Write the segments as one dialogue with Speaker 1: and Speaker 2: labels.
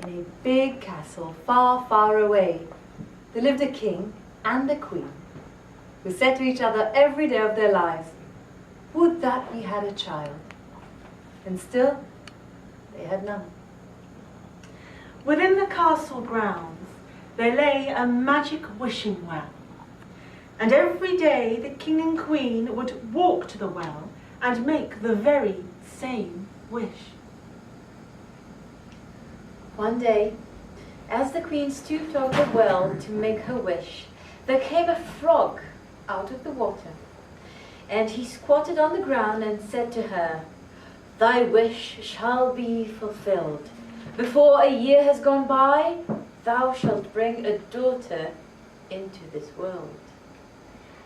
Speaker 1: In a big castle far, far away, there lived a king and a queen who said to each other every day of their lives, would that we had a child. And still, they had none.
Speaker 2: Within the castle grounds, there lay a magic wishing well. And every day the king and queen would walk to the well and make the very same wish.
Speaker 1: One day, as the queen stooped over the well to make her wish, there came a frog out of the water. And he squatted on the ground and said to her, thy wish shall be fulfilled. Before a year has gone by, thou shalt bring a daughter into this world.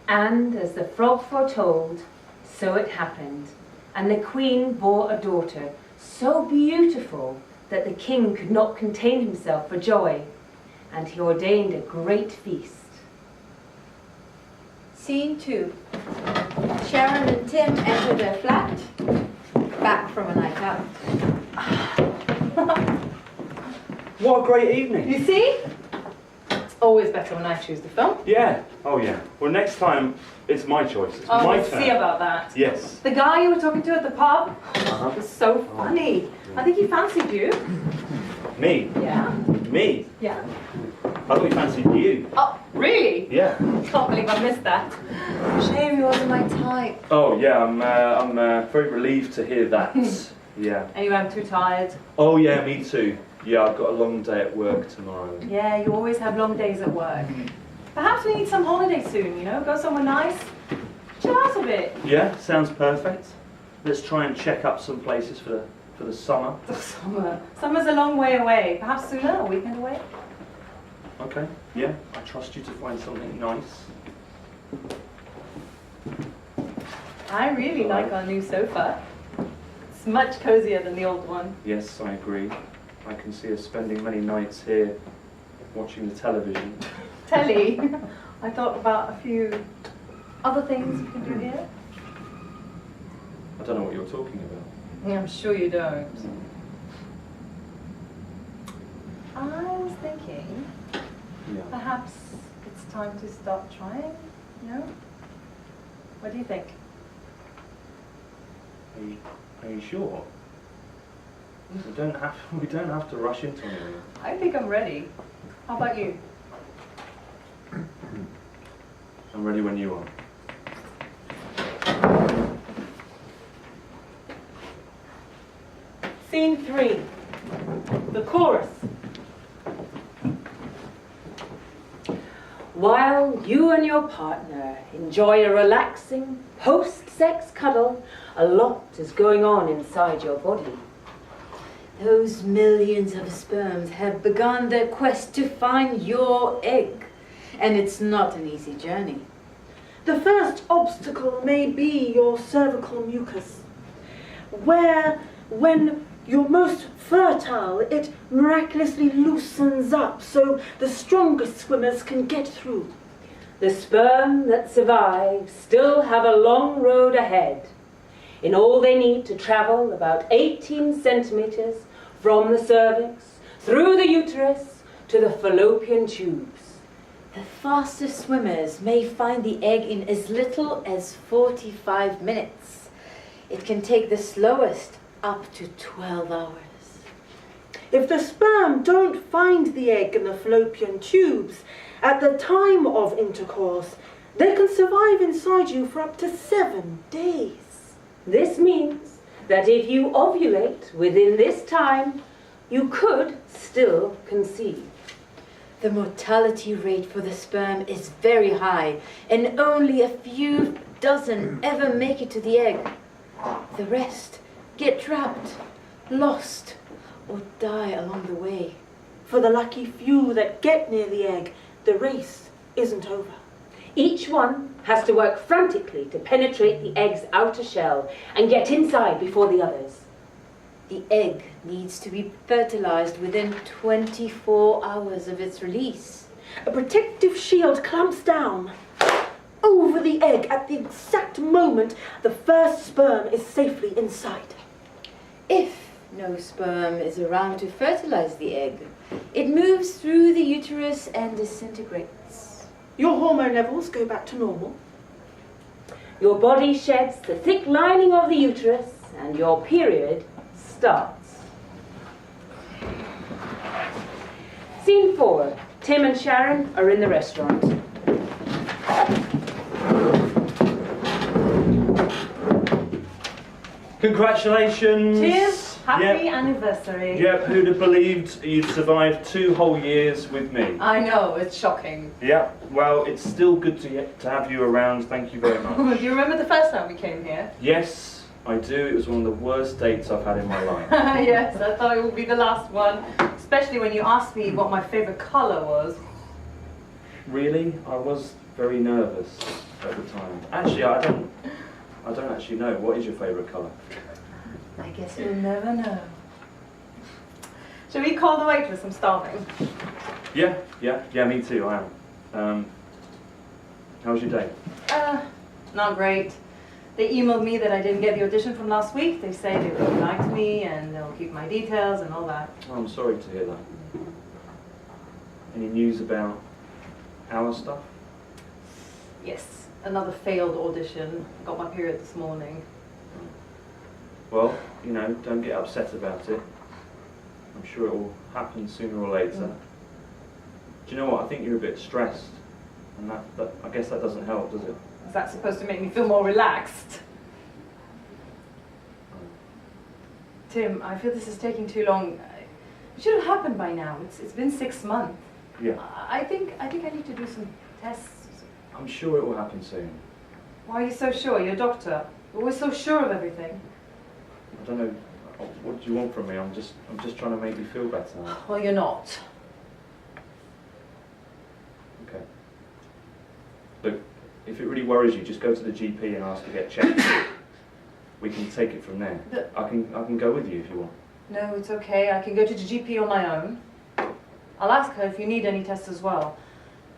Speaker 3: And as the frog foretold, so it happened. And the queen bore a daughter, so beautiful that the king could not contain himself for joy. And he ordained a great feast.
Speaker 1: Scene 2. Sharon and Tim enter their flat, back from a night out.
Speaker 4: What a great evening.
Speaker 1: You see? It's always better when I choose the film.
Speaker 4: Yeah. Oh, yeah. Well, next time, it's my choice. It's my
Speaker 1: We'll
Speaker 4: turn.
Speaker 1: see about that.
Speaker 4: Yes.
Speaker 1: The guy you were talking to at the pub was so funny. I think he fancied you.
Speaker 4: Me?
Speaker 1: Yeah.
Speaker 4: Me?
Speaker 1: Yeah.
Speaker 4: I thought he fancied you.
Speaker 1: Oh, really?
Speaker 4: Yeah.
Speaker 1: Can't believe I missed that. Shame he wasn't my type.
Speaker 4: Oh, yeah. I'm very relieved to hear that. Yeah.
Speaker 1: Anyway, I'm too tired.
Speaker 4: Oh, yeah. Me too. Yeah, I've got a long day at work tomorrow.
Speaker 1: Yeah, you always have long days at work. Perhaps we need some holiday soon, you know? Go somewhere nice. Chill out a bit.
Speaker 4: Yeah, sounds perfect. Let's try and check up some places for the summer.
Speaker 1: The summer. Summer's a long way away. Perhaps sooner, a weekend away.
Speaker 4: Okay. Yeah, I trust you to find something nice.
Speaker 1: I really like our new sofa. It's much cozier than the old one.
Speaker 4: Yes, I agree. I can see us spending many nights here watching the television.
Speaker 1: Telly. I thought about a few other things we can do here.
Speaker 4: I don't know what you're talking about.
Speaker 1: I'm sure you don't. I was thinking,
Speaker 4: Yeah.
Speaker 1: perhaps it's time to start trying, you know? What do you think?
Speaker 4: Are you sure? We don't have to rush into anything.
Speaker 1: I think I'm ready. How about you?
Speaker 4: I'm ready when you are.
Speaker 2: Scene 3. The chorus.
Speaker 3: While you and your partner enjoy a relaxing post-sex cuddle, a lot is going on inside your body.
Speaker 1: Those millions of sperms have begun their quest to find your egg. And it's not an easy journey.
Speaker 2: The first obstacle may be your cervical mucus, where, when you're most fertile, it miraculously loosens up so the strongest swimmers can get through.
Speaker 3: The sperm that survive still have a long road ahead. In all, they need to travel about 18 centimeters from the cervix, through the uterus, to the fallopian tubes.
Speaker 1: The fastest swimmers may find the egg in as little as 45 minutes. It can take the slowest up to 12 hours.
Speaker 2: If the sperm don't find the egg in the fallopian tubes at the time of intercourse, they can survive inside you for up to 7 days.
Speaker 3: This means that if you ovulate within this time, you could still conceive.
Speaker 1: The mortality rate for the sperm is very high, and only a few dozen ever make it to the egg. The rest get trapped, lost, or die along the way.
Speaker 2: For the lucky few that get near the egg, the race isn't over.
Speaker 3: Each one has to work frantically to penetrate the egg's outer shell and get inside before the others.
Speaker 1: The egg needs to be fertilized within 24 hours of its release.
Speaker 2: A protective shield clamps down over the egg at the exact moment the first sperm is safely inside.
Speaker 1: If No sperm is around to fertilize the egg. It moves through the uterus and disintegrates.
Speaker 2: Your hormone levels go back to normal.
Speaker 3: Your body sheds the thick lining of the uterus and your period starts. Scene 4. Tim and Sharon are in the restaurant.
Speaker 4: Congratulations!
Speaker 5: Cheers! Happy
Speaker 4: Yep.
Speaker 5: anniversary.
Speaker 4: Yep, who'd have believed you'd survived 2 whole years with me?
Speaker 5: I know, it's shocking.
Speaker 4: Yeah, well, it's still good to have you around. Thank you very much.
Speaker 5: Do you remember the first time we came here?
Speaker 4: Yes, I do. It was one of the worst dates I've had in my life.
Speaker 5: Yes, I thought it would be the last one. Especially when you asked me what my favourite colour was.
Speaker 4: Really? I was very nervous at the time. Actually, I don't actually know. What is your favourite colour?
Speaker 5: I guess you'll never know. Shall we call the waitress? I'm starving.
Speaker 4: Yeah, me too, I am. How was your day?
Speaker 5: Not great. They emailed me that I didn't get the audition from last week. They say they really liked me and they'll keep my details and all that.
Speaker 4: Oh, I'm sorry to hear that. Any news about our stuff?
Speaker 5: Yes, another failed audition. Got my period this morning.
Speaker 4: Well, don't get upset about it. I'm sure it will happen sooner or later. Do you know what? I think you're a bit stressed. And that I guess that doesn't help, does it?
Speaker 5: Is that supposed to make me feel more relaxed? Tim, I feel this is taking too long. It should have happened by now. It's been 6 months.
Speaker 4: Yeah.
Speaker 5: I think I need to do some tests.
Speaker 4: I'm sure it will happen soon.
Speaker 5: Why are you so sure? You're a doctor. You're always so sure of everything.
Speaker 4: I don't know. What do you want from me? I'm just trying to make you feel better.
Speaker 5: Well, you're not.
Speaker 4: Okay. Look, if it really worries you, just go to the GP and ask to get checked. We can take it from there. I can go with you if you want.
Speaker 5: No, it's okay. I can go to the GP on my own. I'll ask her if you need any tests as well.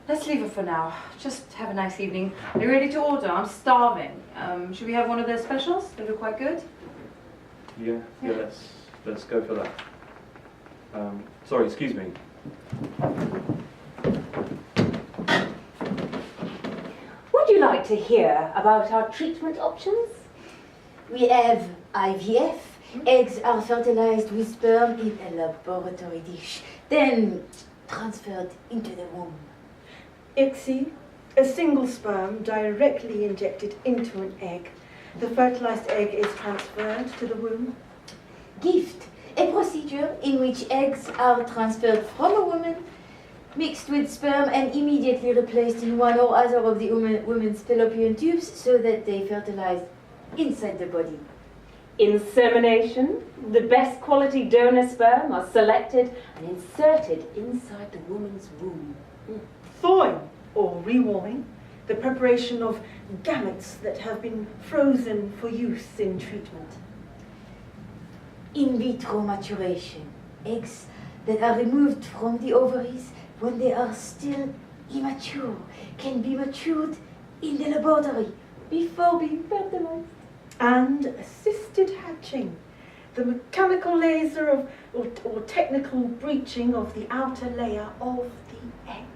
Speaker 5: Let's leave it for now. Just have a nice evening. Are you ready to order? I'm starving. Should we have one of their specials? They look quite good.
Speaker 4: Yeah. Let's go for that. Sorry, excuse me.
Speaker 3: Would you like to hear about our treatment options?
Speaker 1: We have IVF. Eggs are fertilized with sperm in a laboratory dish, then transferred into the womb.
Speaker 2: ICSI, a single sperm directly injected into an egg. The fertilized egg is transferred to the womb.
Speaker 1: Gift, a procedure in which eggs are transferred from a woman, mixed with sperm and immediately replaced in one or other of the woman's fallopian tubes so that they fertilize inside the body.
Speaker 3: Insemination. The best quality donor sperm are selected and inserted inside the woman's womb.
Speaker 2: Thawing, or rewarming, the preparation of gametes that have been frozen for use in treatment.
Speaker 1: In vitro maturation, eggs that are removed from the ovaries when they are still immature can be matured in the laboratory before being fertilized.
Speaker 2: And assisted hatching, the mechanical laser of, or technical breaching of the outer layer of the egg.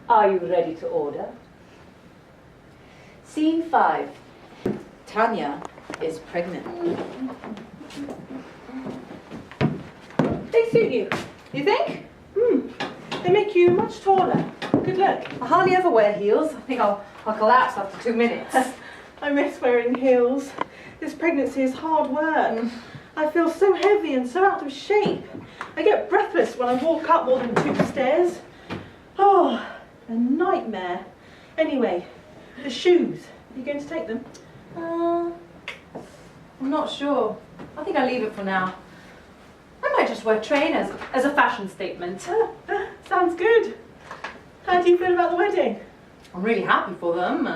Speaker 3: Are you ready to order?
Speaker 1: Scene 5. Tanya is pregnant.
Speaker 2: They suit you.
Speaker 5: You think?
Speaker 2: They make you much taller. Good luck.
Speaker 5: I hardly ever wear heels. I think I'll collapse after 2 minutes.
Speaker 2: I miss wearing heels. This pregnancy is hard work. I feel so heavy and so out of shape. I get breathless when I walk up more than 2 stairs. Oh, a nightmare. Anyway, the shoes. Are you going to take them?
Speaker 5: I'm not sure. I think I'll leave it for now. I might just wear trainers as a fashion statement.
Speaker 2: Sounds good. How do you feel about the wedding?
Speaker 5: I'm really happy for them.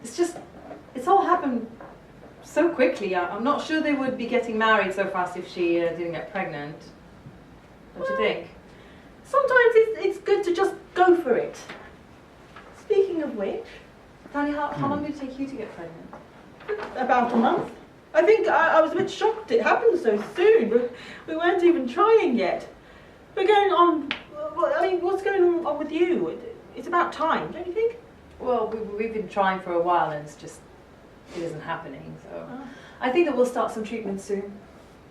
Speaker 5: It's all happened so quickly. I'm not sure they would be getting married so fast if she didn't get pregnant. Don't you think?
Speaker 2: Sometimes it's good to just go for it. Speaking of which,
Speaker 5: Tanya, how long did it take you to get pregnant?
Speaker 2: about a month. I think I was a bit shocked it happened so soon. We weren't even trying yet. We're going on, I mean, what's going on with you? It's about time, don't you think?
Speaker 5: Well, we've been trying for a while and it isn't happening, so I think that we'll start some treatment soon.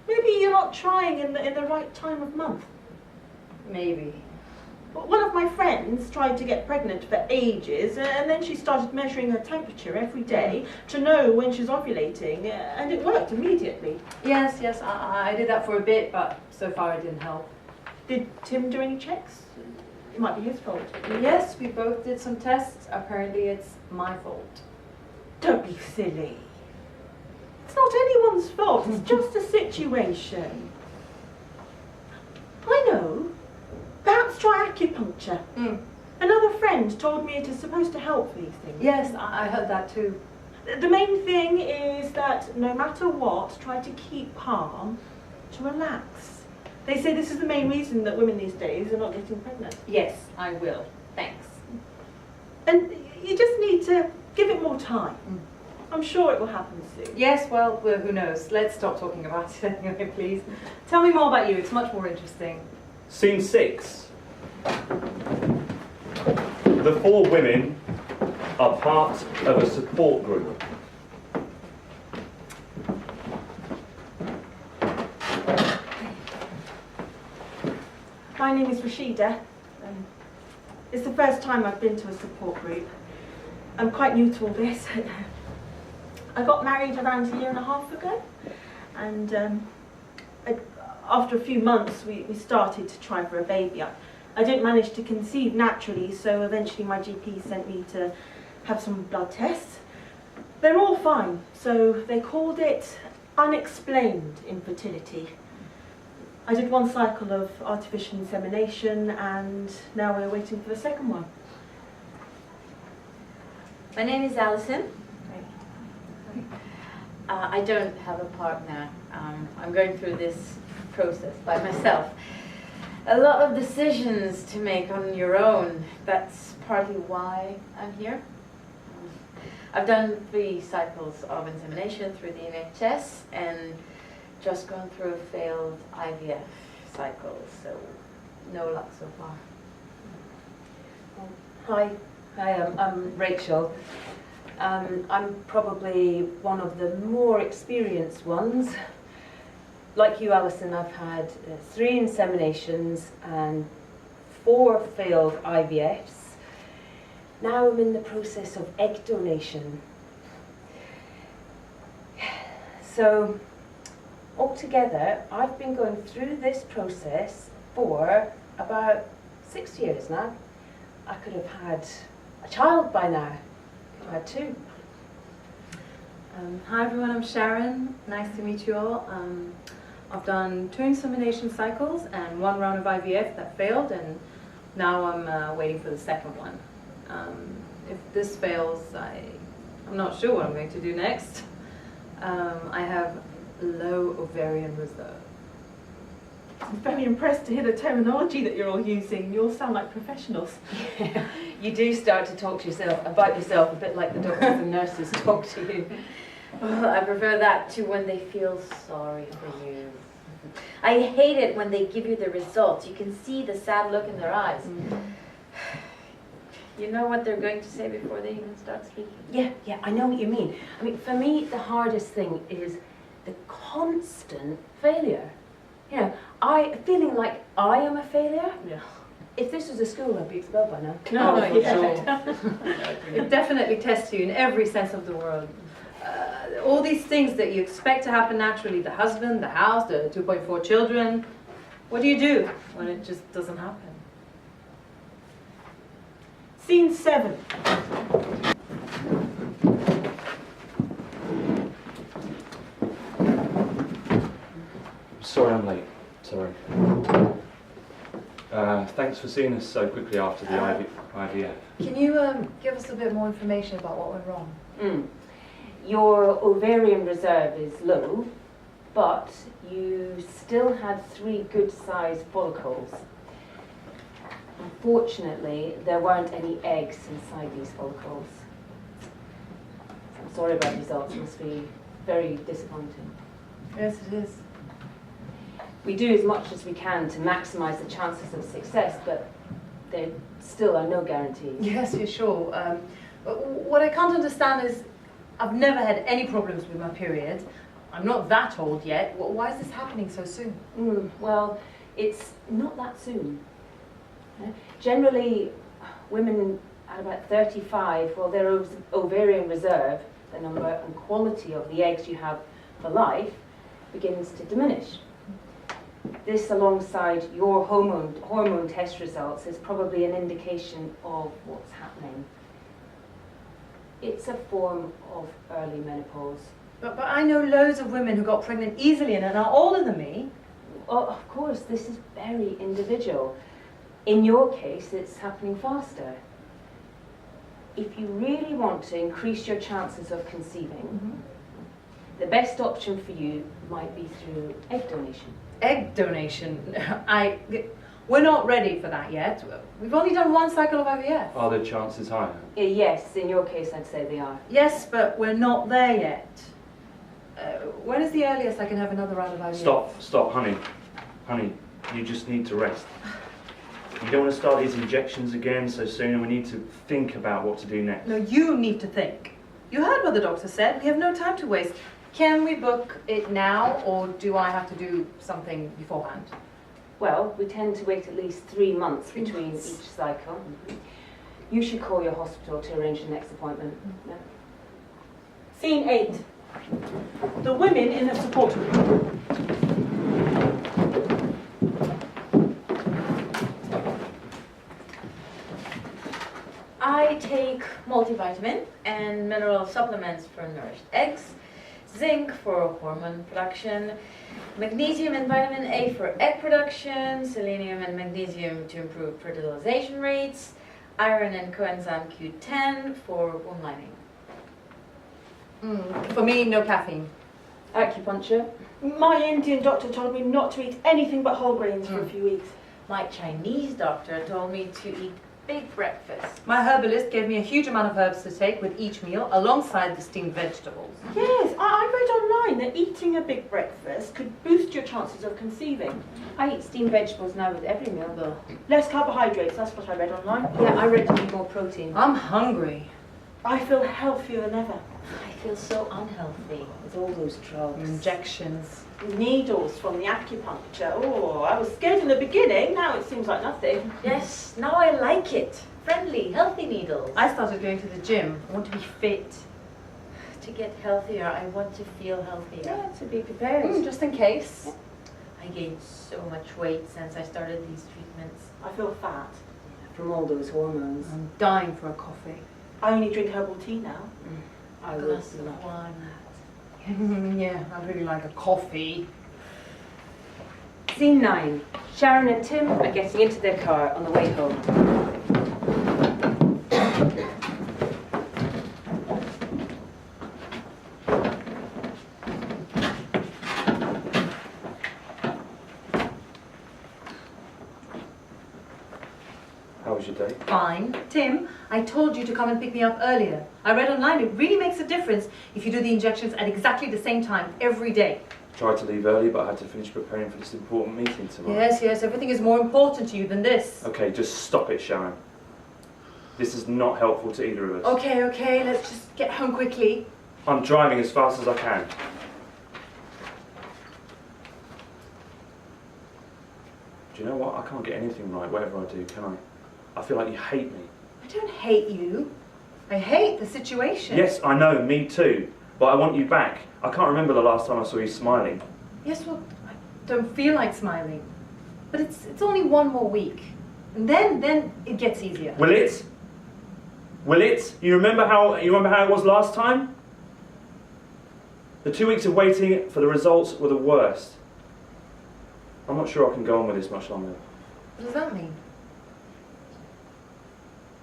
Speaker 2: Maybe you're not trying in the right time of month.
Speaker 5: Maybe.
Speaker 2: One of my friends tried to get pregnant for ages, and then she started measuring her temperature every day to know when she's ovulating, and it worked immediately.
Speaker 5: Yes, I did that for a bit, but so far it didn't help.
Speaker 2: Did Tim do any checks? It might be his fault.
Speaker 5: Yes, we both did some tests. Apparently it's my fault.
Speaker 2: Don't be silly. It's not anyone's fault, it's just a situation. I know. Perhaps try acupuncture. Another friend told me it is supposed to help these things.
Speaker 5: Yes, I heard that too.
Speaker 2: The main thing is that no matter what, try to keep calm, to relax. They say this is the main reason that women these days are not getting pregnant.
Speaker 5: Yes, I will. Thanks.
Speaker 2: And you just need to give it more time. I'm sure it will happen soon.
Speaker 5: Yes, well, who knows? Let's stop talking about it anyway, please. Tell me more about you. It's much more interesting.
Speaker 4: Scene 6. The 4 women are part of a support group.
Speaker 2: My name is Rashida. It's the first time I've been to a support group. I'm quite new to all this. I got married around a year and a half ago, and after a few months we started to try for a baby. I didn't manage to conceive naturally, so eventually my GP sent me to have some blood tests. They're all fine, so they called it unexplained infertility. I did 1 cycle of artificial insemination, and now we're waiting for the second one.
Speaker 1: My name is Alison. I don't have a partner. I'm going through this process by myself. A lot of decisions to make on your own. That's partly why I'm here. I've done 3 cycles of insemination through the NHS and just gone through a failed IVF cycle, so no luck so far.
Speaker 3: Hi, I'm Rachel. I'm probably one of the more experienced ones. Like you, Alison, I've had 3 inseminations and 4 failed IVFs. Now I'm in the process of egg donation. So, altogether, I've been going through this process for about 6 years now. I could have had a child by now. I had 2.
Speaker 5: Hi everyone, I'm Sharon. Nice to meet you all. I've done 2 insemination cycles and 1 round of IVF that failed, and now I'm waiting for the second one. If this fails, I'm not sure what I'm going to do next. I have low ovarian reserve.
Speaker 2: I'm very impressed to hear the terminology that you're all using. You all sound like professionals.
Speaker 3: You do start to talk to yourself about yourself a bit like the doctors and nurses talk to you.
Speaker 1: Well, I prefer that to when they feel sorry for you. I hate it when they give you the results. You can see the sad look in their eyes. You know what they're going to say before they even start speaking.
Speaker 3: Yeah, I know what you mean. I mean, for me, the hardest thing is the constant failure. You know, feeling like I am a failure.
Speaker 5: Yeah.
Speaker 3: If this was a school, I'd be expelled by now.
Speaker 5: No,
Speaker 2: for
Speaker 5: sure. It definitely tests you in every sense of the word. All these things that you expect to happen naturally, the husband, the house, the 2.4 children, what do you do when it just doesn't happen?
Speaker 2: Scene 7.
Speaker 4: Sorry I'm late. Sorry. Thanks for seeing us so quickly after the IVF.
Speaker 5: Can you give us a bit more information about what went wrong?
Speaker 3: Your ovarian reserve is low, but you still had 3 good-sized follicles. Unfortunately, there weren't any eggs inside these follicles. I'm sorry about the results. Must be very disappointing.
Speaker 5: Yes, it is.
Speaker 3: We do as much as we can to maximise the chances of success, but there still are no guarantees.
Speaker 5: Yes, you're sure. What I can't understand is I've never had any problems with my period. I'm not that old yet. Why is this happening so soon?
Speaker 3: Well, it's not that soon. Generally, women at about 35, well, their ovarian reserve, the number and quality of the eggs you have for life, begins to diminish. This, alongside your hormone test results, is probably an indication of what's happening. It's a form of early menopause.
Speaker 5: But I know loads of women who got pregnant easily and are older than me.
Speaker 3: Well, of course, this is very individual. In your case, it's happening faster. If you really want to increase your chances of conceiving, the best option for you might be through egg donation.
Speaker 5: Egg donation? We're not ready for that yet. We've only done one cycle of IVF.
Speaker 4: Are the chances higher?
Speaker 3: Yes, in your case, I'd say they are.
Speaker 5: Yes, but we're not there yet. When is the earliest I can have another round of IVF?
Speaker 4: Stop, honey. Honey, you just need to rest. You don't want to start these injections again so soon, and we need to think about what to do next.
Speaker 5: No, you need to think. You heard what the doctor said. We have no time to waste. Can we book it now, or do I have to do something beforehand?
Speaker 3: Well, we tend to wait at least 3 months between each cycle. You should call your hospital to arrange the next appointment. No?
Speaker 2: Scene 8. The women in the support group.
Speaker 1: I take multivitamin and mineral supplements for nourished eggs, zinc for hormone production, magnesium and vitamin A for egg production, selenium and magnesium to improve fertilization rates, iron and coenzyme Q10 for womb lining.
Speaker 5: For me, no caffeine.
Speaker 3: Acupuncture.
Speaker 2: My Indian doctor told me not to eat anything but whole grains for a few weeks.
Speaker 1: My Chinese doctor told me to eat big breakfast.
Speaker 5: My herbalist gave me a huge amount of herbs to take with each meal, alongside the steamed vegetables.
Speaker 2: Yes, I read online that eating a big breakfast could boost your chances of conceiving.
Speaker 3: I eat steamed vegetables now with every meal, though.
Speaker 2: Less carbohydrates, that's what I read online.
Speaker 3: Yeah, I read to need more protein.
Speaker 5: I'm hungry.
Speaker 2: I feel healthier than ever.
Speaker 1: I feel so unhealthy.
Speaker 3: With all those drugs.
Speaker 5: Injections.
Speaker 2: Needles from the acupuncture. Oh, I was scared in the beginning, now it seems like nothing.
Speaker 1: Yes, now I like it. Friendly, healthy needles.
Speaker 5: I started going to the gym. I want to be fit.
Speaker 1: To get healthier, I want to feel healthier.
Speaker 3: Yeah, to be prepared.
Speaker 5: Just in case.
Speaker 1: I gained so much weight since I started these treatments.
Speaker 2: I feel fat.
Speaker 3: From all those hormones.
Speaker 5: I'm dying for a coffee.
Speaker 2: I only drink herbal tea now.
Speaker 3: I
Speaker 1: A
Speaker 3: would
Speaker 1: glass of
Speaker 3: love
Speaker 1: wine.
Speaker 5: Yeah, I'd really like a coffee.
Speaker 3: Scene 9. Sharon and Tim are getting into their car on the way home.
Speaker 4: How was your day?
Speaker 5: Fine. Tim, I told you to come and pick me up earlier. I read online it really makes a difference if you do the injections at exactly the same time every day.
Speaker 4: Tried to leave early, but I had to finish preparing for this important meeting tomorrow.
Speaker 5: Yes, everything is more important to you than this.
Speaker 4: Okay, just stop it, Sharon. This is not helpful to either of us.
Speaker 5: Okay, let's just get home quickly.
Speaker 4: I'm driving as fast as I can. Do you know what? I can't get anything right, whatever I do, can I? I feel like you hate me.
Speaker 5: I don't hate you. I hate the situation.
Speaker 4: Yes, I know, me too. But I want you back. I can't remember the last time I saw you smiling.
Speaker 5: Yes, well, I don't feel like smiling. But it's only one more week. And then it gets easier.
Speaker 4: Will it? Will it? You remember how it was last time? The 2 weeks of waiting for the results were the worst. I'm not sure I can go on with this much longer.
Speaker 5: What does that mean?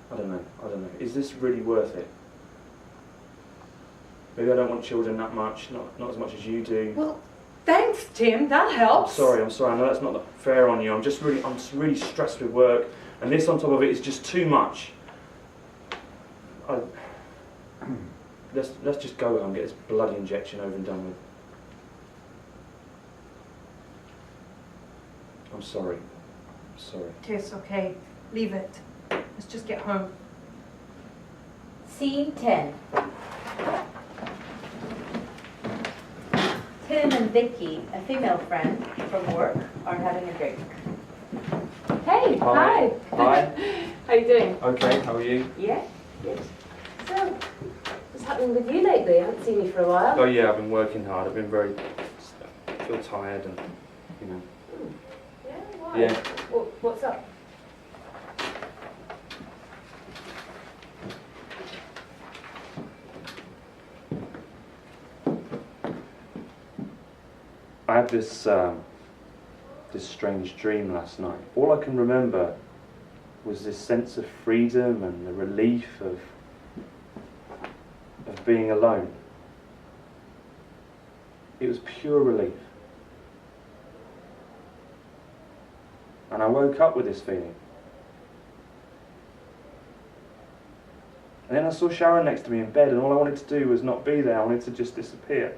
Speaker 4: I don't know. Is this really worth it? Maybe I don't want children that much, not as much as you do.
Speaker 5: Well, thanks, Tim. That helps.
Speaker 4: I'm sorry. I know that's not fair on you. I'm just really stressed with work, and this on top of it is just too much. let's just go and get this bloody injection over and done with. I'm sorry. I'm sorry.
Speaker 5: It's okay. Leave it. Let's just get home.
Speaker 1: Scene 10. Tim and Vicky, a female friend from work, are having a drink.
Speaker 3: Hey, hi.
Speaker 4: Hi.
Speaker 3: How you doing?
Speaker 4: Okay, how are you?
Speaker 3: Yeah, good. So, what's happening with you lately? I haven't seen you for a while.
Speaker 4: Oh yeah, I've been working hard. I've been I feel tired and, you know.
Speaker 3: Yeah, why?
Speaker 4: Yeah.
Speaker 3: What's up?
Speaker 4: I had this strange dream last night. All I can remember was this sense of freedom and the relief of being alone. It was pure relief. And I woke up with this feeling. And then I saw Sharon next to me in bed, and all I wanted to do was not be there. I wanted to just disappear.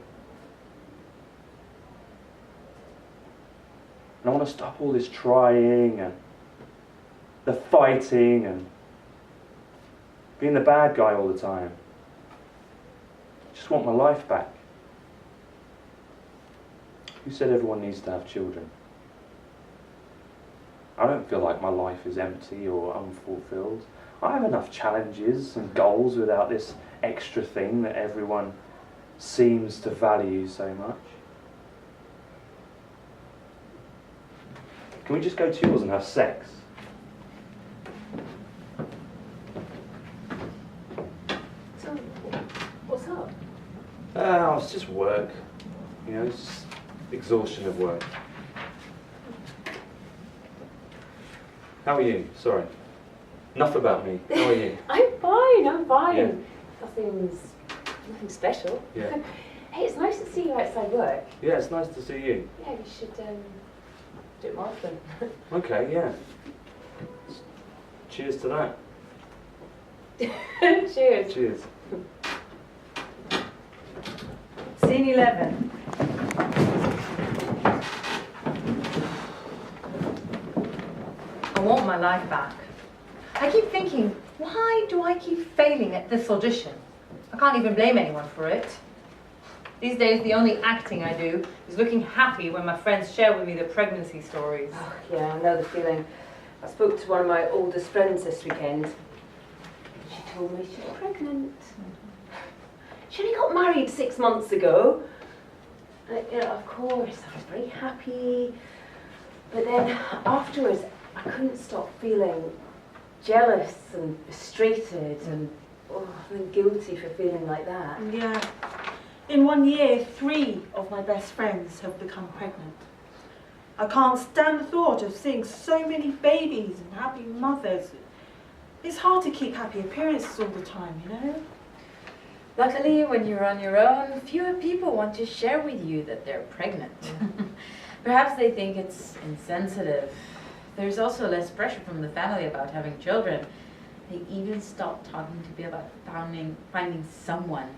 Speaker 4: And I want to stop all this trying and the fighting and being the bad guy all the time. I just want my life back. Who said everyone needs to have children? I don't feel like my life is empty or unfulfilled. I have enough challenges and goals without this extra thing that everyone seems to value so much. Can we just go to yours and have sex?
Speaker 3: So, what's up?
Speaker 4: It's just work. You know, it's just exhaustion of work. How are you? Sorry. Enough about me. How are you?
Speaker 3: I'm fine, I'm fine.
Speaker 4: Yeah.
Speaker 3: Nothing special.
Speaker 4: Yeah.
Speaker 3: Hey, it's nice to see you outside work.
Speaker 4: Yeah, it's nice to see you.
Speaker 3: Yeah, you should do it more often.
Speaker 4: Okay, yeah. Cheers to that.
Speaker 3: Cheers.
Speaker 4: Cheers.
Speaker 5: Scene 11. I want my life back. I keep thinking, why do I keep failing at this audition? I can't even blame anyone for it. These days, the only acting I do is looking happy when my friends share with me their pregnancy stories.
Speaker 3: Oh, yeah, I know the feeling. I spoke to one of my oldest friends this weekend. She told me she's pregnant. She only got married 6 months ago. You know, of course, I was very happy. But then afterwards, I couldn't stop feeling jealous and frustrated and guilty for feeling like that.
Speaker 2: Yeah. In 1 year, 3 of my best friends have become pregnant. I can't stand the thought of seeing so many babies and happy mothers. It's hard to keep happy appearances all the time, you know?
Speaker 1: Luckily, when you're on your own, fewer people want to share with you that they're pregnant. Perhaps they think it's insensitive. There's also less pressure from the family about having children. They even stopped talking to me about finding someone.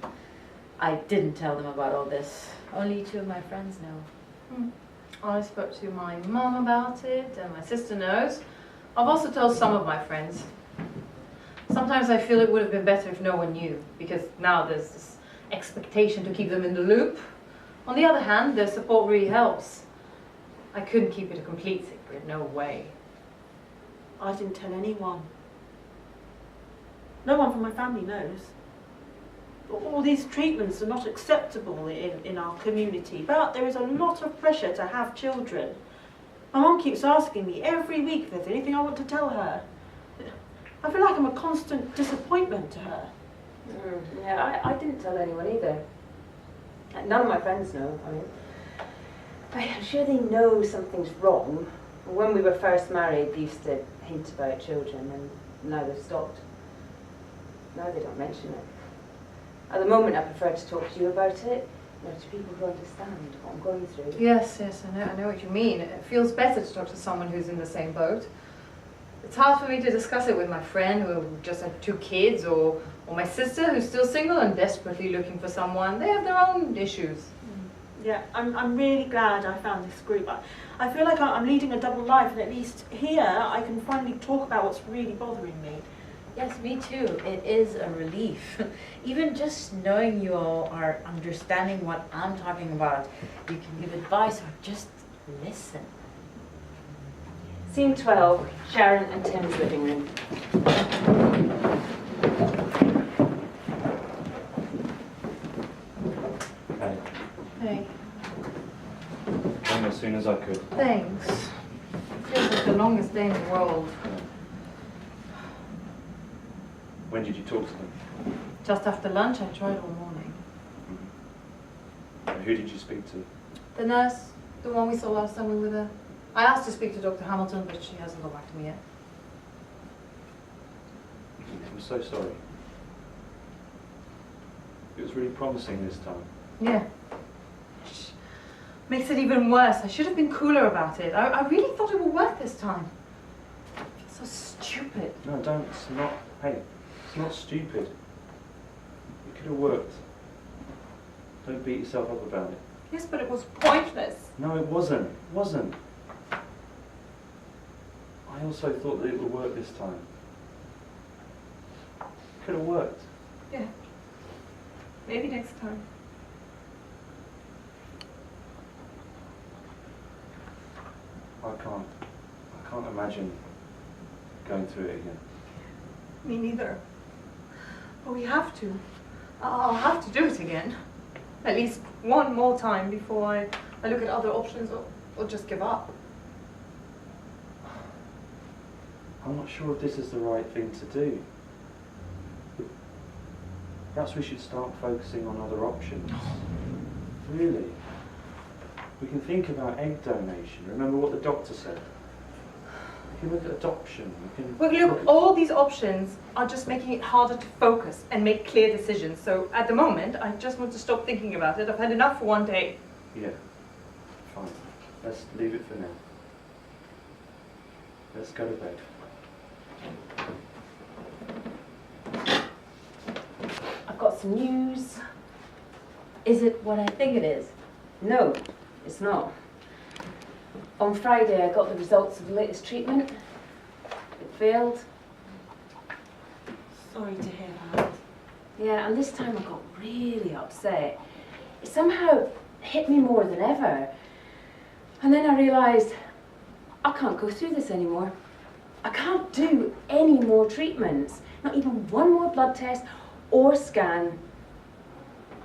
Speaker 1: I didn't tell them about all this. Only 2 of my friends know.
Speaker 5: I spoke to my mum about it, and my sister knows. I've also told some of my friends. Sometimes I feel it would have been better if no one knew, because now there's this expectation to keep them in the loop. On the other hand, their support really helps. I couldn't keep it a complete secret, no way.
Speaker 2: I didn't tell anyone. No one from my family knows. All these treatments are not acceptable in our community, but there is a lot of pressure to have children. My mum keeps asking me every week if there's anything I want to tell her. I feel like I'm a constant disappointment to her.
Speaker 3: Yeah, I didn't tell anyone either. None of my friends know. I'm sure they know something's wrong. When we were first married, they used to hint about children, and now they've stopped. Now they don't mention it. At the moment, I prefer to talk to you about it, to people who understand what I'm going through.
Speaker 5: Yes, I know what you mean. It feels better to talk to someone who's in the same boat. It's hard for me to discuss it with my friend who just had 2 kids, or my sister who's still single and desperately looking for someone. They have their own issues.
Speaker 2: Yeah, I'm really glad I found this group. I feel like I'm leading a double life, and at least here I can finally talk about what's really bothering me.
Speaker 1: Yes, me too. It is a relief. Even just knowing you all are understanding what I'm talking about. You can give advice or just listen.
Speaker 3: Scene 12, Sharon and Tim's living room.
Speaker 4: Hey,
Speaker 5: Hey,
Speaker 4: came as soon as I could.
Speaker 5: thanks. Feels like the longest day in the world.
Speaker 4: When did you talk to them?
Speaker 5: Just after lunch, I tried all morning.
Speaker 4: Who did you speak to?
Speaker 5: The nurse, the one we saw last time we were there. I asked to speak to Dr. Hamilton, but she hasn't got back to me yet.
Speaker 4: I'm so sorry. It was really promising this time.
Speaker 5: Yeah. Which makes it even worse. I should have been cooler about it. I really thought it would work this time. It's so stupid.
Speaker 4: No, don't. It's not. Hey, it's not stupid. It could have worked. Don't beat yourself up about it.
Speaker 5: Yes, but it was pointless.
Speaker 4: No, it wasn't. It wasn't. I also thought that it would work this time. Could have worked.
Speaker 5: Yeah. Maybe next time.
Speaker 4: I can't imagine going through it again.
Speaker 5: Me neither. But we have to. I'll have to do it again. At least one more time before I look at other options or just give up.
Speaker 4: I'm not sure if this is the right thing to do. Perhaps we should start focusing on other options. Really? We can think about egg donation. Remember what the doctor said? We can look at adoption. We can
Speaker 5: Well, look, all these options are just making it harder to focus and make clear decisions. So at the moment, I just want to stop thinking about it. I've had enough for one day.
Speaker 4: Yeah. Fine. Let's leave it for now. Let's go to bed.
Speaker 3: I've got some news.
Speaker 1: Is it what I think it is?
Speaker 3: No, it's not. On Friday, I got the results of the latest treatment. It failed.
Speaker 2: Sorry to hear that.
Speaker 3: Yeah, and this time I got really upset. It somehow hit me more than ever. And then I realised I can't go through this anymore. I can't do any more treatments, not even one more blood test or scan.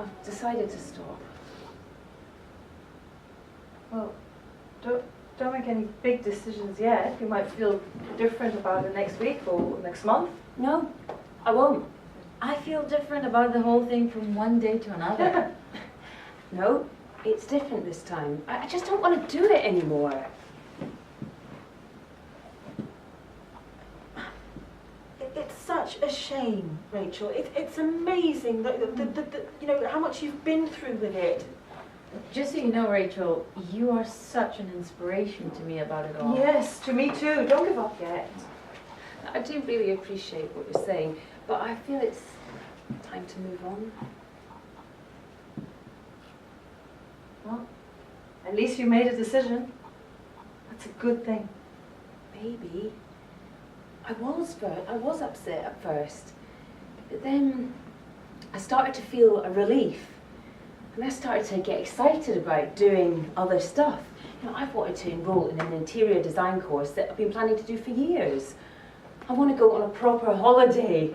Speaker 3: I've decided to stop.
Speaker 5: Well, don't make any big decisions yet. You might feel different about it next week or next month.
Speaker 3: No, I won't.
Speaker 1: I feel different about the whole thing from one day to another.
Speaker 3: No, it's different this time. I just don't want to do it anymore.
Speaker 2: It's such a shame, Rachel. It's amazing that you know how much you've been through with it.
Speaker 1: Just so you know, Rachel, you are such an inspiration to me about it all.
Speaker 5: Yes, to me too. Don't give up yet.
Speaker 3: I do really appreciate what you're saying, but I feel it's time to move on.
Speaker 5: Well, at least you made a decision. That's a good thing.
Speaker 3: Maybe. I was upset at first, but then I started to feel a relief. And I started to get excited about doing other stuff. You know, I've wanted to enroll in an interior design course that I've been planning to do for years. I want to go on a proper holiday,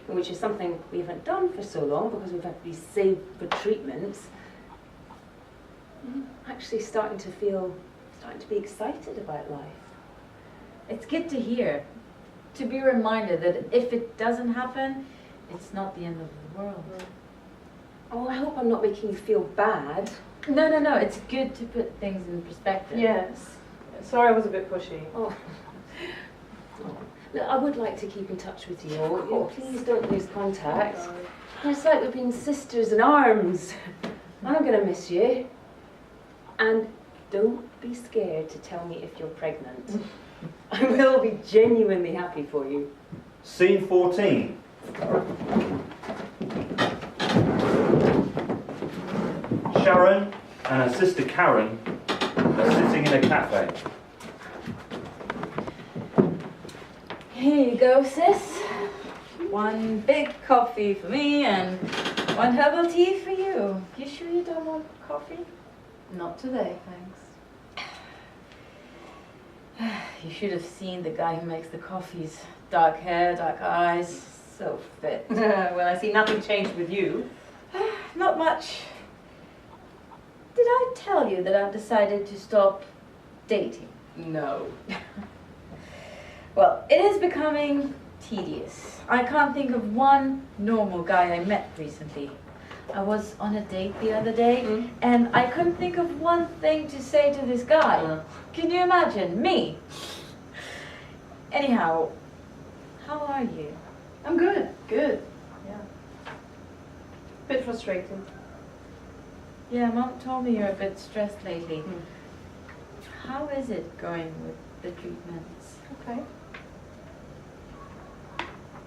Speaker 3: which is something we haven't done for so long because we've had to be saved for treatments. I'm actually starting to be excited about life.
Speaker 1: It's good to hear, to be reminded that if it doesn't happen, it's not the end of the world.
Speaker 3: Oh, I hope I'm not making you feel bad.
Speaker 1: No, it's good to put things in perspective.
Speaker 5: Yes. Sorry I was a bit pushy.
Speaker 3: Oh. Look, I would like to keep in touch with you all. You know, please don't lose contact. It's like we've been sisters in arms. I'm going to miss you. And don't be scared to tell me if you're pregnant. I will be genuinely happy for you.
Speaker 4: Scene 14. Sharon and her sister Karen are sitting in a cafe.
Speaker 1: Here you go, sis. One big coffee for me and one herbal tea for you. You sure you don't want coffee?
Speaker 5: Not today, thanks.
Speaker 1: You should have seen the guy who makes the coffees. Dark hair, dark eyes, so fit.
Speaker 5: Well, I see nothing changed with you.
Speaker 1: Not much. Did I tell you that I've decided to stop dating?
Speaker 5: No.
Speaker 1: Well, it is becoming tedious. I can't think of one normal guy I met recently. I was on a date the other day, and I couldn't think of one thing to say to this guy. Can you imagine? Me. Anyhow, how are you?
Speaker 5: I'm good. Good. Yeah. Bit frustrated.
Speaker 1: Yeah, Mom told me you're a bit stressed lately. How is it going with the treatments?
Speaker 5: Okay.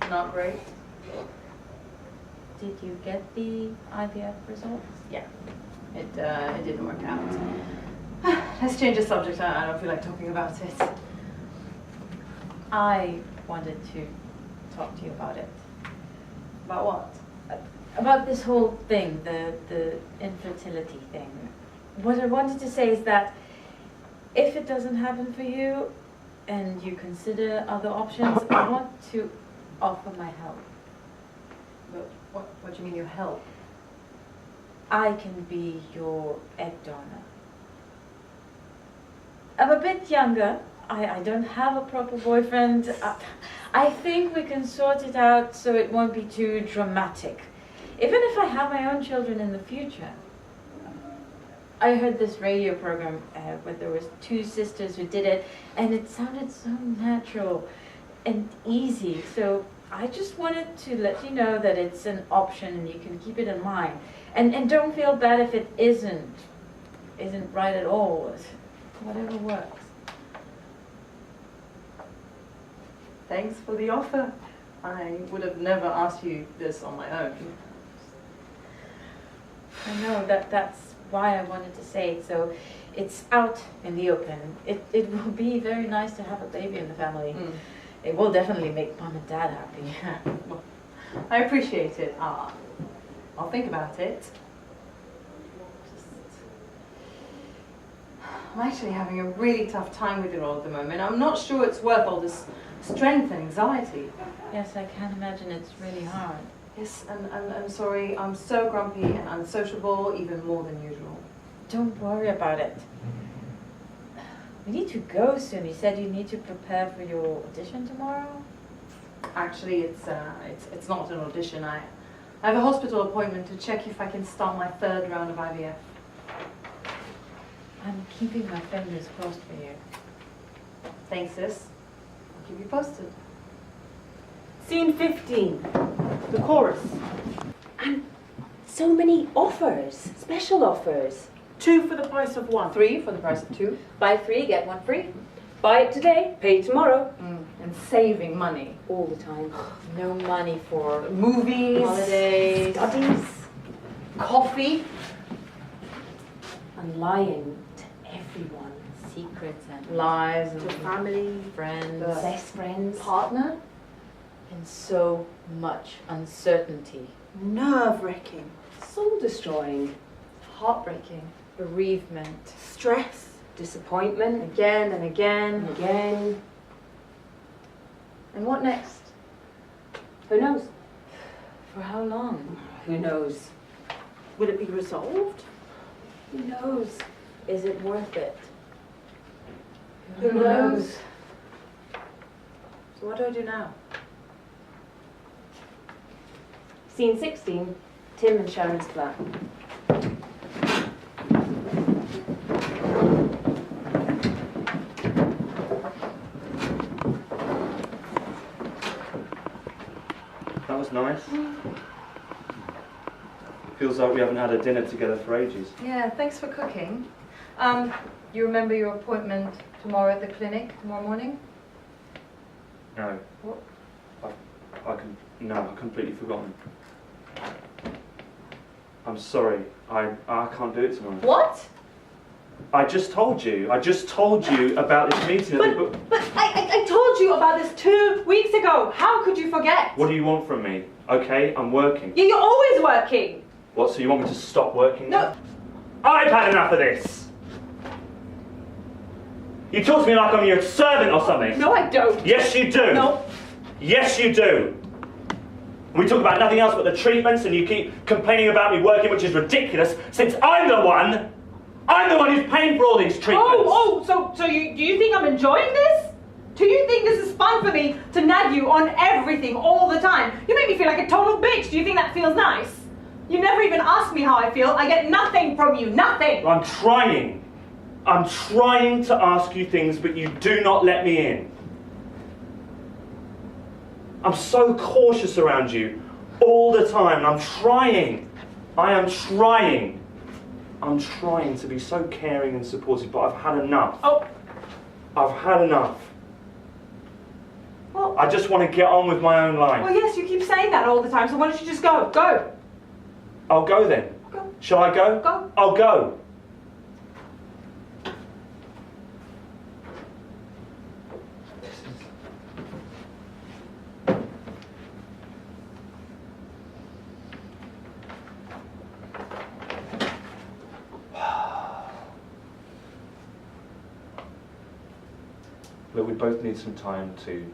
Speaker 5: Not great.
Speaker 1: Did you get the IVF results?
Speaker 5: Yeah. It didn't work out. Let's change the subject. I don't feel like talking about it.
Speaker 1: I wanted to talk to you about it.
Speaker 5: About what?
Speaker 1: About this whole thing, the infertility thing. What I wanted to say is that if it doesn't happen for you and you consider other options, I want to offer my help.
Speaker 5: But what do you mean your help?
Speaker 1: I can be your egg donor. I'm a bit younger. I don't have a proper boyfriend. I think we can sort it out so it won't be too dramatic. Even if I have my own children in the future. I heard this radio program where there was two sisters who did it, and it sounded so natural and easy. So I just wanted to let you know that it's an option and you can keep it in mind. And don't feel bad if it isn't right at all. Whatever works.
Speaker 5: Thanks for the offer. I would have never asked you this on my own.
Speaker 1: I know that's why I wanted to say it, so it's out in the open. It will be very nice to have a baby in the family. It will definitely make Mom and Dad happy.
Speaker 5: Well, I appreciate it. I'll think about it. I'm actually having a really tough time with it all at the moment. I'm not sure it's worth all this strength and anxiety.
Speaker 1: Yes, I can imagine it's really hard.
Speaker 5: Yes, and I'm sorry, I'm so grumpy and unsociable, even more than usual.
Speaker 1: Don't worry about it. We need to go soon. You said you need to prepare for your audition tomorrow?
Speaker 5: Actually, it's not an audition. I have a hospital appointment to check if I can start my 3rd round of IVF.
Speaker 1: I'm keeping my fingers crossed for you.
Speaker 5: Thanks, sis. I'll keep you posted.
Speaker 3: Scene 15.
Speaker 2: The chorus.
Speaker 3: And so many offers, special offers.
Speaker 2: 2 for the price of 1.
Speaker 5: 3 for the price of 2.
Speaker 1: Buy 3, get 1 free.
Speaker 3: Buy it today, pay tomorrow.
Speaker 5: And saving money.
Speaker 3: All the time.
Speaker 1: No money for
Speaker 5: Movies,
Speaker 1: holidays,
Speaker 3: Studies.
Speaker 5: coffee.
Speaker 3: And lying to everyone.
Speaker 1: secrets and
Speaker 5: Lies
Speaker 2: To
Speaker 5: and
Speaker 2: family.
Speaker 1: friends,
Speaker 3: Best friends.
Speaker 5: partner.
Speaker 1: and so much uncertainty,
Speaker 2: Nerve-wracking.
Speaker 3: Soul destroying.
Speaker 5: Heartbreaking.
Speaker 1: bereavement,
Speaker 2: Stress.
Speaker 3: Disappointment.
Speaker 5: Again and again.
Speaker 3: And again.
Speaker 5: And what next?
Speaker 3: Who knows?
Speaker 1: for how long?
Speaker 3: Who knows?
Speaker 2: Will it be resolved?
Speaker 1: Who knows? Is it worth it?
Speaker 5: Who knows? So what do I do now?
Speaker 3: Scene 16. Tim and Sharon's flat.
Speaker 4: That was nice. Feels like we haven't had a dinner together for ages.
Speaker 5: Yeah, thanks for cooking. You remember your appointment tomorrow at the clinic, tomorrow morning?
Speaker 4: No.
Speaker 3: What?
Speaker 4: I've completely forgotten. I'm sorry. I can't do it tomorrow.
Speaker 5: What?
Speaker 4: I just told you about this meeting.
Speaker 5: But I told you about this 2 weeks ago. How could you forget?
Speaker 4: What do you want from me? Okay, I'm working.
Speaker 5: Yeah, you're always working.
Speaker 4: What, so you want me to stop working
Speaker 5: No.
Speaker 4: now? I've had enough of this! You talk to me like I'm your servant or something.
Speaker 5: No, I don't.
Speaker 4: Yes, you do.
Speaker 5: No.
Speaker 4: Yes, you do. We talk about nothing else but the treatments, and you keep complaining about me working, which is ridiculous, since I'm the one who's paying for all these treatments.
Speaker 5: So do you think I'm enjoying this? Do you think this is fun for me to nag you on everything all the time? You make me feel like a total bitch. Do you think that feels nice? You never even ask me how I feel. I get nothing from you, nothing.
Speaker 4: I'm trying to ask you things, but you do not let me in. I'm so cautious around you all the time, and I'm trying to be so caring and supportive, but I've had enough.
Speaker 5: Oh.
Speaker 4: I've had enough.
Speaker 5: Well,
Speaker 4: I just want to get on with my own life.
Speaker 5: well, yes, you keep saying that all the time, so why don't you just go? Go.
Speaker 4: I'll go then.
Speaker 5: Go.
Speaker 4: Shall I go?
Speaker 5: Go.
Speaker 4: I'll go. Look, we both need some time to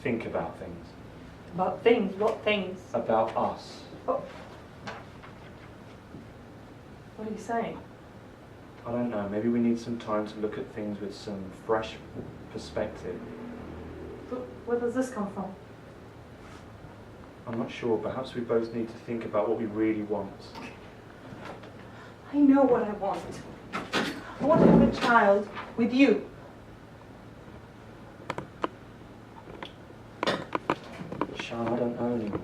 Speaker 4: think about things.
Speaker 5: About things? What things?
Speaker 4: About us.
Speaker 5: Oh. What are you saying?
Speaker 4: I don't know, maybe we need some time to look at things with some fresh perspective.
Speaker 5: Where does this come from?
Speaker 4: I'm not sure, perhaps we both need to think about what we really want.
Speaker 5: I know what I want. I want to have a child with you.
Speaker 4: Sean, I don't know anymore.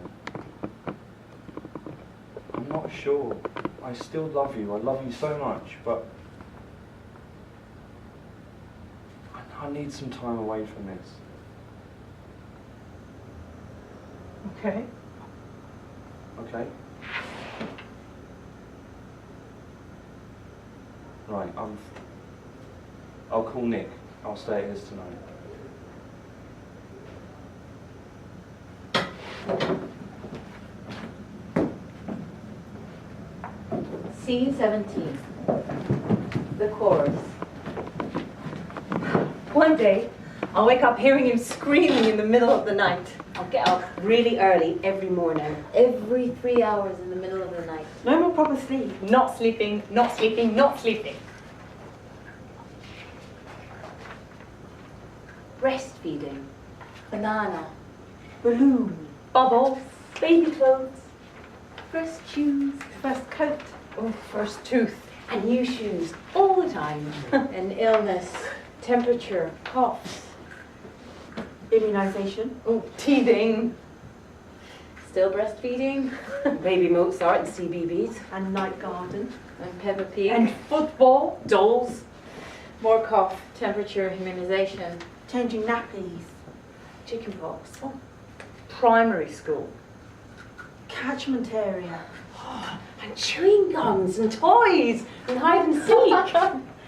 Speaker 4: I'm not sure. I still love you. I love you so much, but I need some time away from this.
Speaker 5: Okay.
Speaker 4: Okay? Right, I'll call Nick. I'll stay at his tonight.
Speaker 1: Scene 17. The chorus.
Speaker 5: One day, I'll wake up hearing him screaming in the middle of the night.
Speaker 3: I'll get up really early every morning.
Speaker 1: Every 3 hours in the middle of the night.
Speaker 5: No more proper sleep. Not sleeping, not sleeping, not sleeping.
Speaker 3: Breastfeeding.
Speaker 1: Banana.
Speaker 5: Balloon. Bubbles.
Speaker 3: Baby clothes.
Speaker 1: First shoes.
Speaker 5: First coat. Oh, first tooth.
Speaker 3: And new shoes. All the time.
Speaker 1: An illness.
Speaker 3: Temperature. Coughs.
Speaker 5: Immunization. Oh, teething.
Speaker 1: Still breastfeeding.
Speaker 3: Baby Mozart and CBBS.
Speaker 5: And night garden.
Speaker 1: And Peppa Pig.
Speaker 5: And football.
Speaker 3: Dolls.
Speaker 1: more cough, temperature, immunization.
Speaker 2: Changing nappies.
Speaker 3: Chickenpox.
Speaker 5: Primary school.
Speaker 2: Catchment area.
Speaker 3: And chewing gums and toys and hide and seek.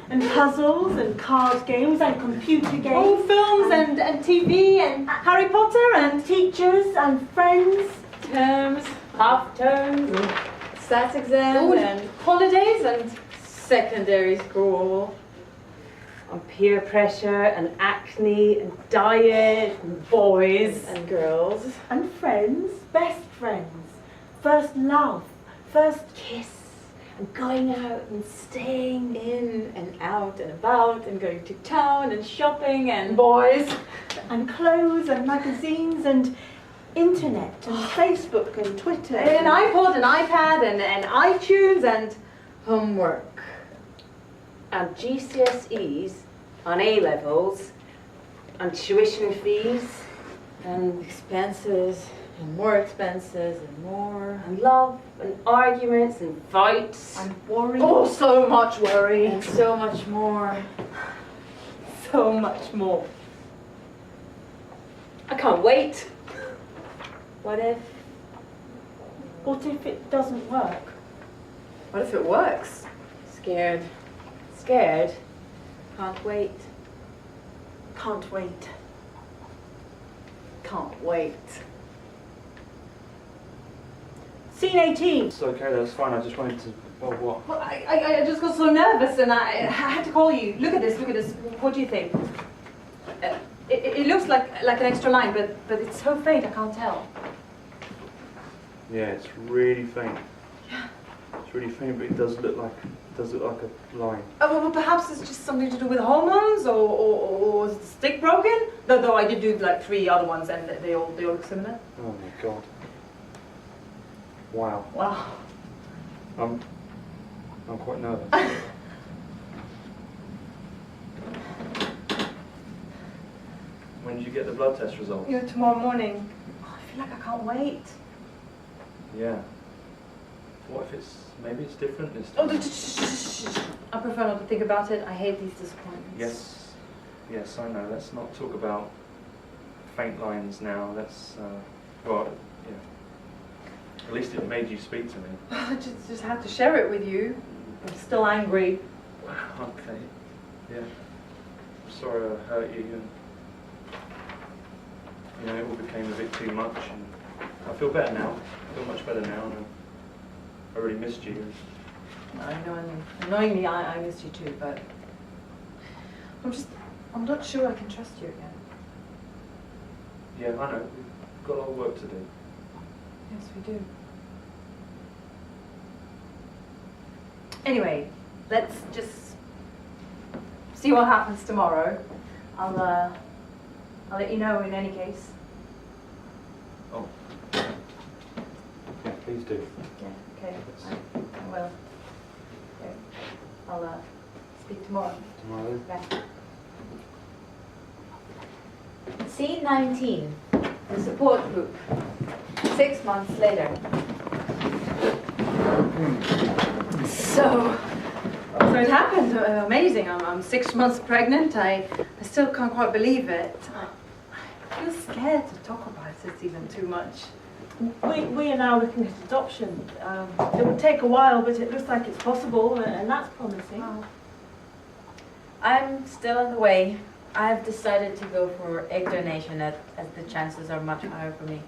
Speaker 2: And puzzles and card games and computer games.
Speaker 5: Oh, films and TV and Harry Potter and
Speaker 2: teachers and friends.
Speaker 1: Terms, half terms, and stats exams, and
Speaker 5: holidays and
Speaker 1: secondary school.
Speaker 3: And peer pressure and acne and diet and boys.
Speaker 1: And girls.
Speaker 2: And friends, best friends. First love, first
Speaker 3: Kiss and going out and staying.
Speaker 1: In and out and about and going to town and shopping and
Speaker 5: boys.
Speaker 2: and clothes and magazines and internet and Facebook and Twitter.
Speaker 5: And an iPod and iPad and iTunes and
Speaker 1: homework.
Speaker 3: And GCSEs and A-levels and tuition fees
Speaker 1: And expenses and more expenses and more.
Speaker 3: and love and arguments and fights.
Speaker 2: and worry.
Speaker 5: oh, so much worry.
Speaker 1: And so much more.
Speaker 5: So much more.
Speaker 3: I can't wait.
Speaker 1: What if?
Speaker 2: What if it doesn't work?
Speaker 5: What if it works?
Speaker 1: Scared. Scared. Can't wait.
Speaker 2: Can't wait.
Speaker 5: Can't wait.
Speaker 2: Scene 18.
Speaker 4: It's okay, that's fine. I just wanted to. Well, what?
Speaker 5: Well, I just got so nervous and I had to call you. Look at this, look at this. What do you think? It looks like an extra line, but it's so faint I can't tell.
Speaker 4: Yeah, it's really faint. Yeah. It's really faint, but it does look like a line.
Speaker 5: Oh, well, perhaps it's just something to do with hormones, or is the stick broken? Though I did do like 3 other ones, and they all look similar.
Speaker 4: Oh my god. Wow.
Speaker 5: Wow.
Speaker 4: I'm quite nervous. When did you get the blood test results?
Speaker 5: You know, tomorrow morning. Oh, I feel like I can't wait.
Speaker 4: Yeah. What if maybe it's different this
Speaker 5: Oh,
Speaker 4: time?
Speaker 5: I prefer not to think about it. I hate these disappointments.
Speaker 4: Yes, I know. Let's not talk about faint lines now. Let's, well, yeah. At least it made you speak to me.
Speaker 5: I just had to share it with you. I'm still angry.
Speaker 4: Okay. Yeah. I'm sorry I hurt you. And, you know, it all became a bit too much. And I feel better now. I feel much better now. And I really missed you.
Speaker 5: I know, annoyingly, I missed you too, but I'm not sure I can trust you again.
Speaker 4: Yeah, I know. We've got a lot of work to do.
Speaker 5: Yes, we do. Anyway, let's just see what happens tomorrow. I'll let you know in any case.
Speaker 4: Oh. Yeah, please do.
Speaker 5: Yeah, okay. I will. Okay. I'll speak tomorrow.
Speaker 4: Tomorrow?
Speaker 5: Okay.
Speaker 1: Scene 19. The support group. 6 months later. So it happened.
Speaker 5: Amazing. I'm 6 months pregnant. I still can't quite believe it. I feel scared to talk about it. It's even too much.
Speaker 2: We are now looking at adoption. It will take a while, but it looks like it's possible, and that's promising.
Speaker 5: Wow.
Speaker 1: I'm still on the way. I've decided to go for egg donation as the chances are much higher for me.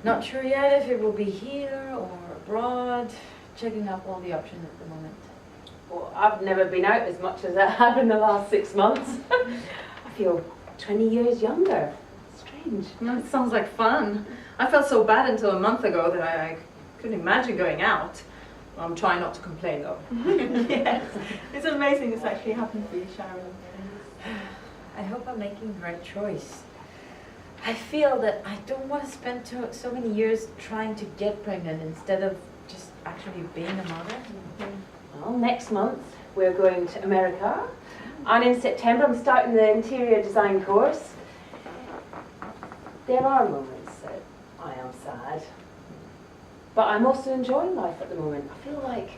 Speaker 1: Not sure yet if it will be here or abroad. Checking up all the options at the moment.
Speaker 3: Well, I've never been out as much as I have in the last 6 months. I feel 20 years younger. Strange.
Speaker 5: No, it sounds like fun. I felt so bad until a month ago that I couldn't imagine going out. I'm trying not to complain though.
Speaker 2: Yes, it's amazing this actually happened for you, Sharon.
Speaker 1: I hope I'm making the right choice. I feel that I don't want to spend so many years trying to get pregnant instead of just actually being a mother.
Speaker 3: Well, next month we're going to America, and in September I'm starting the interior design course. There are moments that I am sad, but I'm also enjoying life at the moment. I feel like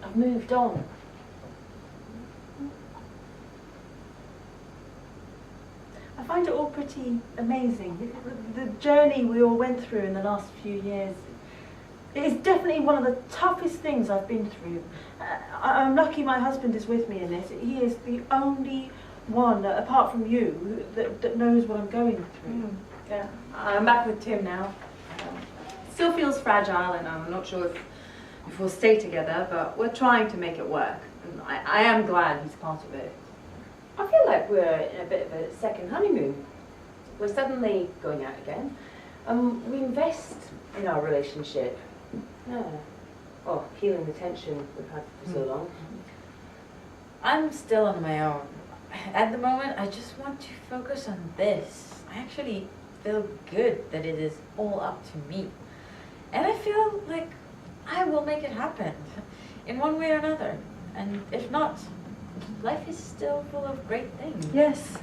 Speaker 3: I've moved on.
Speaker 2: I find it all pretty amazing. The journey we all went through in the last few years. It is definitely one of the toughest things I've been through. I'm lucky my husband is with me in this. He is the only one, apart from you, that knows what I'm going through.
Speaker 5: Yeah, I'm back with Tim now. Still feels fragile, and I'm not sure if we'll stay together, but we're trying to make it work. And I am glad he's part of it.
Speaker 3: I feel like we're in a bit of a second honeymoon. We're suddenly going out again. We invest in our relationship. Yeah. Oh, healing the tension we've had for so long.
Speaker 1: I'm still on my own. At the moment, I just want to focus on this. I actually feel good that it is all up to me. And I feel like I will make it happen in one way or another. And if not, life is still full of great things.
Speaker 5: Yes,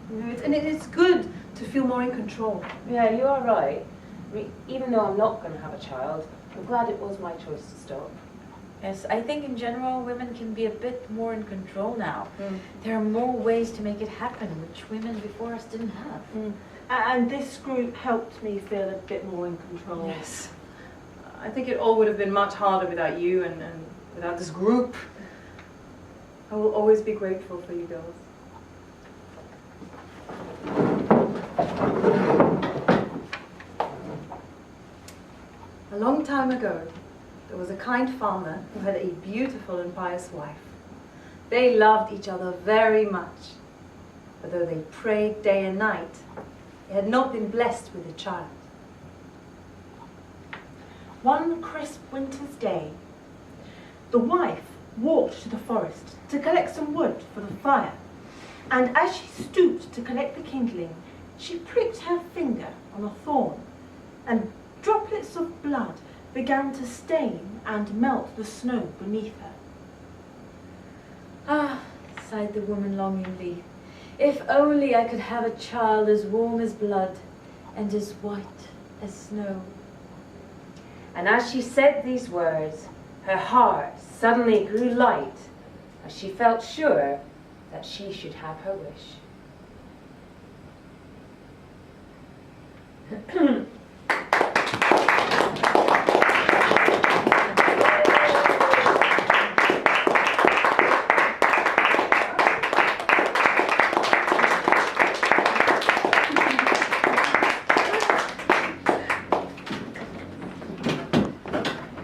Speaker 5: and it's good to feel more in control.
Speaker 3: Yeah, you are right. I mean, even though I'm not going to have a child, I'm glad it was my choice to stop.
Speaker 1: Yes, I think in general women can be a bit more in control now.
Speaker 5: Mm.
Speaker 1: There are more ways to make it happen, which women before us didn't have.
Speaker 2: And this group helped me feel a bit more in control.
Speaker 5: Yes. I think it all would have been much harder without you and without this group. I will always be grateful for you girls. A long time ago, there was a kind farmer who had a beautiful and pious wife. They loved each other very much, but though they prayed day and night, they had not been blessed with a child.
Speaker 2: One crisp winter's day, the wife walked to the forest to collect some wood for the fire, and as she stooped to collect the kindling, she pricked her finger on a thorn, and droplets of blood began to stain and melt the snow beneath her.
Speaker 1: Ah, sighed the woman longingly, if only I could have a child as warm as blood and as white as snow.
Speaker 3: And as she said these words, her heart suddenly grew light as she felt sure that she should have her wish.